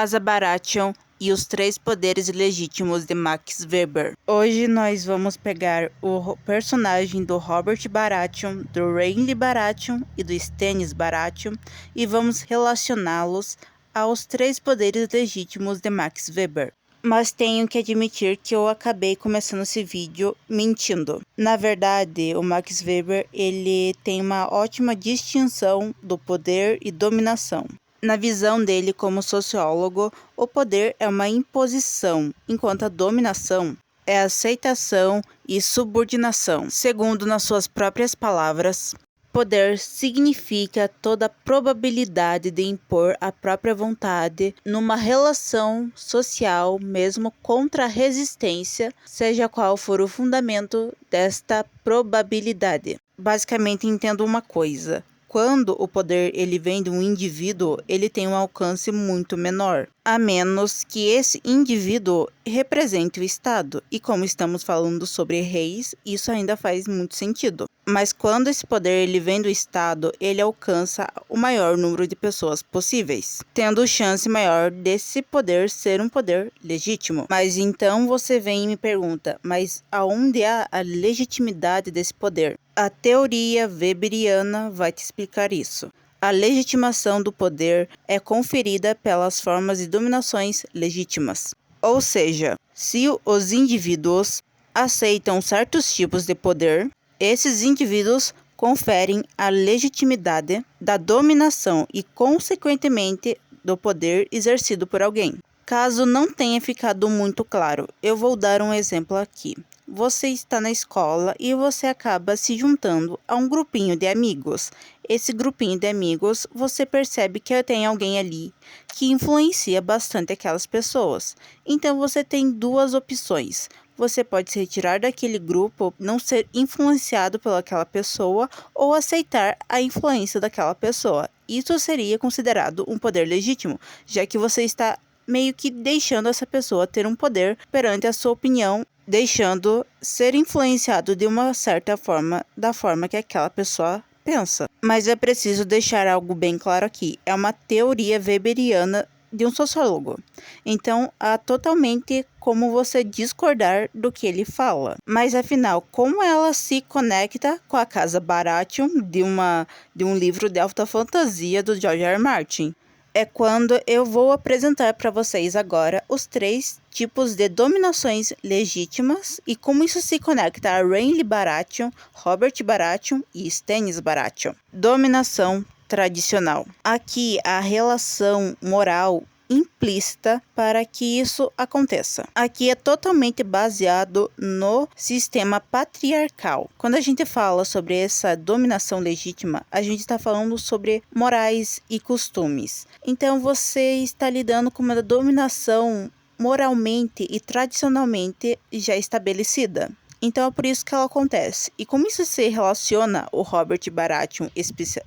Casa Baratheon e os três poderes legítimos de Max Weber. Hoje nós vamos pegar o personagem do Robert Baratheon, do Renly Baratheon e do Stannis Baratheon e vamos relacioná-los aos três poderes legítimos de Max Weber. Mas tenho que admitir que eu acabei começando esse vídeo mentindo. Na verdade, o Max Weber ele tem uma ótima distinção do poder e dominação. Na visão dele como sociólogo, o poder é uma imposição, enquanto a dominação é aceitação e subordinação. Segundo nas suas próprias palavras, poder significa toda a probabilidade de impor a própria vontade numa relação social, mesmo contra a resistência, seja qual for o fundamento desta probabilidade. Basicamente, entendo uma coisa. Quando o poder ele vem de um indivíduo, ele tem um alcance muito menor, a menos que esse indivíduo represente o Estado. E como estamos falando sobre reis, isso ainda faz muito sentido. Mas quando esse poder ele vem do Estado, ele alcança o maior número de pessoas possíveis, tendo chance maior desse poder ser um poder legítimo. Mas então você vem e me pergunta, mas aonde há a legitimidade desse poder? A teoria weberiana vai te explicar isso. A legitimação do poder é conferida pelas formas de dominações legítimas. Ou seja, se os indivíduos aceitam certos tipos de poder, esses indivíduos conferem a legitimidade da dominação e, consequentemente, do poder exercido por alguém. Caso não tenha ficado muito claro, eu vou dar um exemplo aqui. Você está na escola e você acaba se juntando a um grupinho de amigos. Esse grupinho de amigos, você percebe que tem alguém ali que influencia bastante aquelas pessoas. Então você tem duas opções. Você pode se retirar daquele grupo, não ser influenciado pelaquela pessoa ou aceitar a influência daquela pessoa. Isso seria considerado um poder legítimo, já que você está meio que deixando essa pessoa ter um poder perante a sua opinião, deixando ser influenciado de uma certa forma, da forma que aquela pessoa pensa. Mas é preciso deixar algo bem claro aqui. É uma teoria weberiana de um sociólogo. Então, há totalmente como você discordar do que ele fala. Mas, afinal, como ela se conecta com a Casa Baratheon de um livro de alta fantasia do George R. R. Martin? É quando eu vou apresentar para vocês agora os três tipos de dominações legítimas e como isso se conecta a Renly Baratheon, Robert Baratheon e Stannis Baratheon. Dominação tradicional. Aqui a relação moral implícita para que isso aconteça. Aqui é totalmente baseado no sistema patriarcal. Quando a gente fala sobre essa dominação legítima, a gente está falando sobre morais e costumes. Então você está lidando com uma dominação moralmente e tradicionalmente já estabelecida. Então é por isso que ela acontece. E como isso se relaciona o Robert Baratheon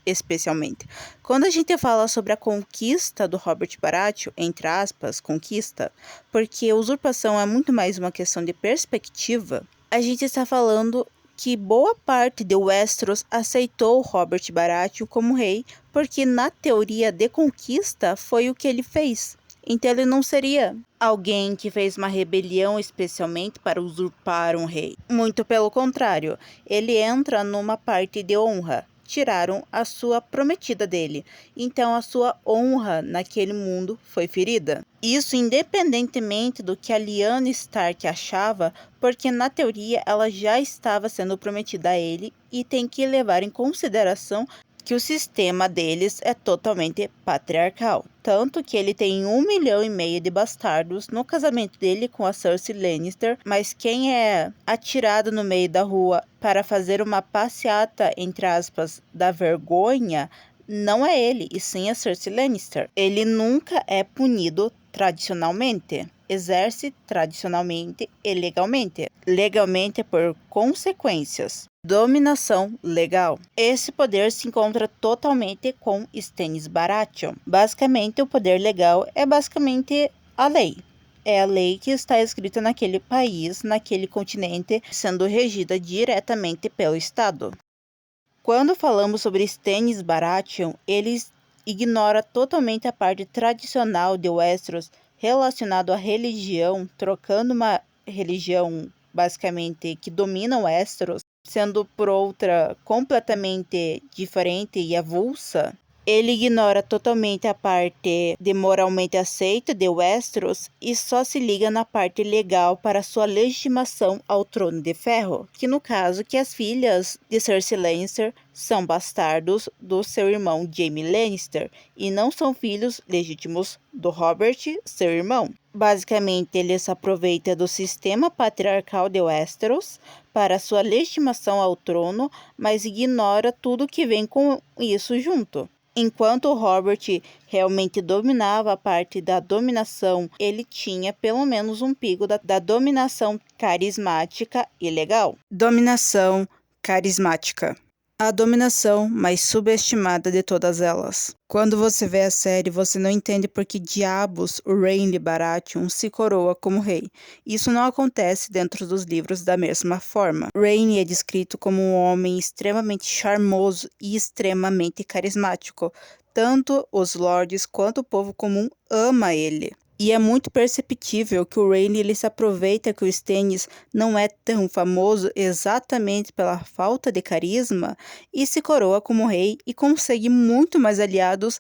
especialmente? Quando a gente fala sobre a conquista do Robert Baratheon, entre aspas, conquista, porque usurpação é muito mais uma questão de perspectiva, a gente está falando que boa parte de Westeros aceitou Robert Baratheon como rei, porque na teoria de conquista foi o que ele fez. Então ele não seria alguém que fez uma rebelião especialmente para usurpar um rei. Muito pelo contrário, ele entra numa parte de honra. Tiraram a sua prometida dele, então a sua honra naquele mundo foi ferida. Isso independentemente do que a Lyanna Stark achava, porque na teoria ela já estava sendo prometida a ele e tem que levar em consideração que o sistema deles é totalmente patriarcal. Tanto que ele tem 1,5 milhão de bastardos no casamento dele com a Cersei Lannister, mas quem é atirado no meio da rua para fazer uma passeata, entre aspas, da vergonha, não é ele, e sim a Cersei Lannister. Ele nunca é punido tradicionalmente. Exerce tradicionalmente e legalmente. Legalmente por consequências. Dominação legal. Esse poder se encontra totalmente com Stannis Baratheon. Basicamente, o poder legal é basicamente a lei. É a lei que está escrita naquele país, naquele continente, sendo regida diretamente pelo Estado. Quando falamos sobre Stannis Baratheon, ele ignora totalmente a parte tradicional de Westeros relacionado à religião, trocando uma religião basicamente que domina Westeros, sendo por outra completamente diferente e avulsa. Ele ignora totalmente a parte de moralmente aceita de Westeros e só se liga na parte legal para sua legitimação ao Trono de Ferro, que no caso que as filhas de Cersei Lannister são bastardos do seu irmão Jaime Lannister e não são filhos legítimos do Robert, seu irmão. Basicamente, ele se aproveita do sistema patriarcal de Westeros para sua legitimação ao trono, mas ignora tudo que vem com isso junto. Enquanto o Robert realmente dominava a parte da dominação, ele tinha pelo menos um pico da dominação carismática e legal. Dominação carismática. A dominação mais subestimada de todas elas. Quando você vê a série, você não entende por que diabos o Renly Baratheon se coroa como rei. Isso não acontece dentro dos livros da mesma forma. Renly é descrito como um homem extremamente charmoso e extremamente carismático. Tanto os lords quanto o povo comum ama ele. E é muito perceptível que o Renly ele se aproveita que o Stannis não é tão famoso exatamente pela falta de carisma e se coroa como rei e consegue muito mais aliados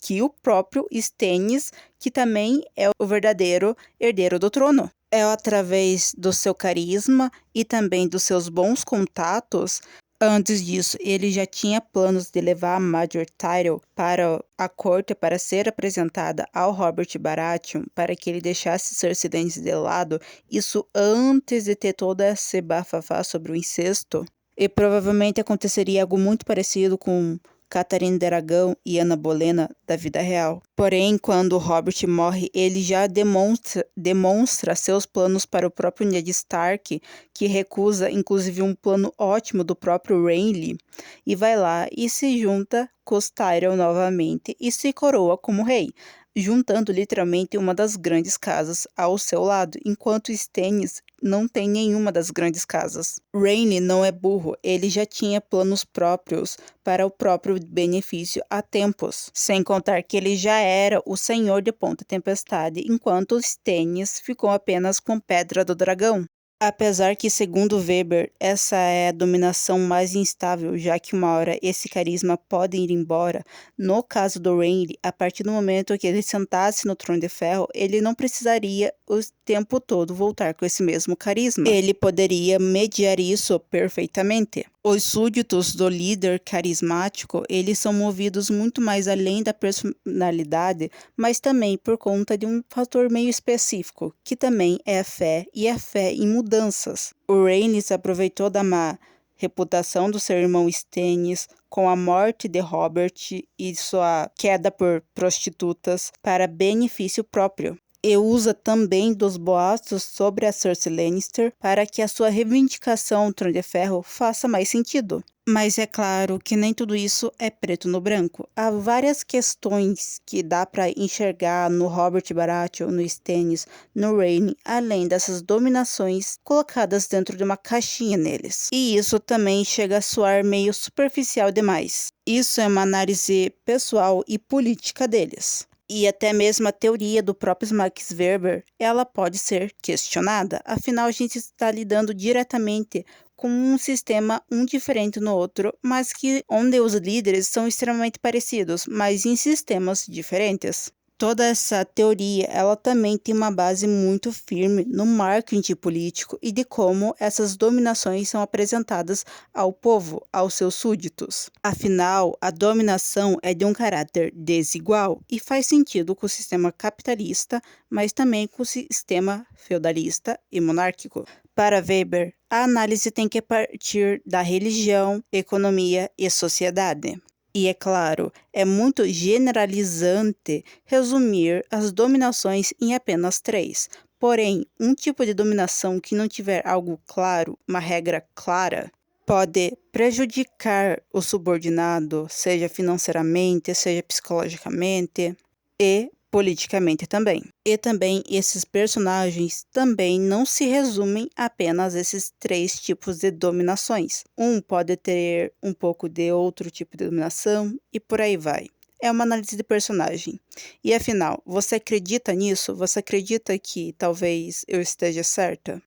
que o próprio Stannis, que também é o verdadeiro herdeiro do trono. É através do seu carisma e também dos seus bons contatos. Antes disso, ele já tinha planos de levar a Major Tyrell para a corte para ser apresentada ao Robert Baratheon para que ele deixasse Cersei Lannister de lado, isso antes de ter toda essa bafafá sobre o incesto. E provavelmente aconteceria algo muito parecido com Catelyn de Aragão e Ana Bolena da vida real. Porém, quando Robert morre, ele já demonstra seus planos para o próprio Ned Stark, que recusa inclusive um plano ótimo do próprio Renly, e vai lá e se junta com os Tyrell novamente e se coroa como rei, juntando literalmente uma das grandes casas ao seu lado, enquanto Stannis não tem nenhuma das grandes casas. Renly não é burro, ele já tinha planos próprios para o próprio benefício há tempos, sem contar que ele já era o senhor de Ponta Tempestade, enquanto Stannis ficou apenas com Pedra do Dragão. Apesar que, segundo Weber, essa é a dominação mais instável, já que uma hora esse carisma pode ir embora. No caso do Renly, a partir do momento que ele sentasse no Trono de Ferro, ele não precisaria o tempo todo voltar com esse mesmo carisma. Ele poderia mediar isso perfeitamente. Os súditos do líder carismático, eles são movidos muito mais além da personalidade, mas também por conta de um fator meio específico, que também é a fé e a fé em mudanças. O Renly se aproveitou da má reputação do seu irmão Stannis, com a morte de Robert e sua queda por prostitutas, para benefício próprio. E usa também dos boatos sobre a Cersei Lannister para que a sua reivindicação ao Trono de Ferro faça mais sentido. Mas é claro que nem tudo isso é preto no branco. Há várias questões que dá para enxergar no Robert Baratheon, no Stannis, no Renly, além dessas dominações colocadas dentro de uma caixinha neles. E isso também chega a soar meio superficial demais. Isso é uma análise pessoal e política deles. E até mesmo a teoria do próprio Max Weber, ela pode ser questionada. Afinal, a gente está lidando diretamente com um sistema um diferente no outro, mas que onde os líderes são extremamente parecidos, mas em sistemas diferentes. Toda essa teoria, ela também tem uma base muito firme no marketing político e de como essas dominações são apresentadas ao povo, aos seus súditos. Afinal, a dominação é de um caráter desigual e faz sentido com o sistema capitalista, mas também com o sistema feudalista e monárquico. Para Weber, a análise tem que partir da religião, economia e sociedade. E é claro, é muito generalizante resumir as dominações em apenas 3. Porém, um tipo de dominação que não tiver algo claro, uma regra clara, pode prejudicar o subordinado, seja financeiramente, seja psicologicamente e politicamente também. E também esses personagens também não se resumem apenas a esses 3 tipos de dominações. Um pode ter um pouco de outro tipo de dominação e por aí vai. É uma análise de personagem. E afinal, você acredita nisso? Você acredita que talvez eu esteja certa?